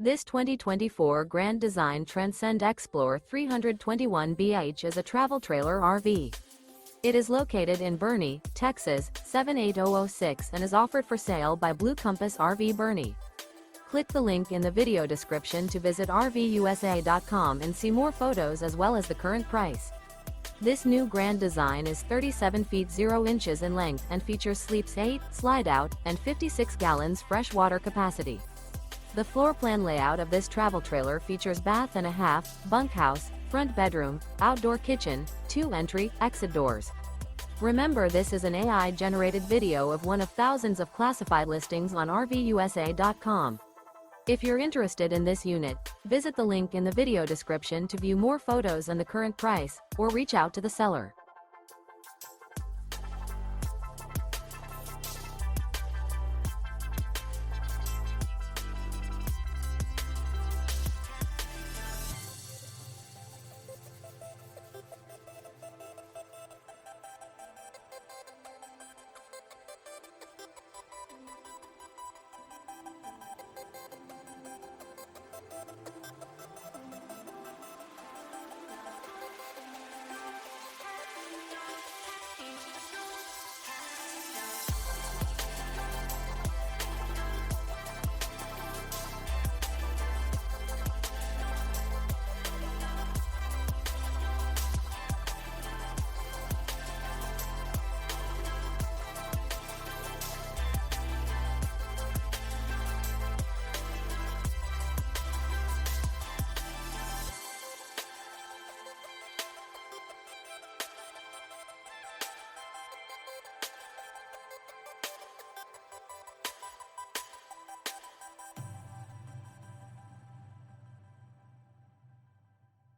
This 2024 Grand Design Transcend Xplor 321BH is a travel trailer RV. It is located in Boerne, Texas, 78006 and is offered for sale by Blue Compass RV Boerne. Click the link in the video description to visit RVUSA.com and see more photos as well as the current price. This new Grand Design is 37 feet 0 inches in length and features sleeps 8, Slideout, and 56 gallons fresh water capacity. The floor plan layout of this travel trailer features bath and a half, bunkhouse, front bedroom, outdoor kitchen, 2 entry/exit doors. Remember, this is an AI-generated video of one of thousands of classified listings on RVUSA.com. If you're interested in this unit, visit the link in the video description to view more photos and the current price, or reach out to the seller.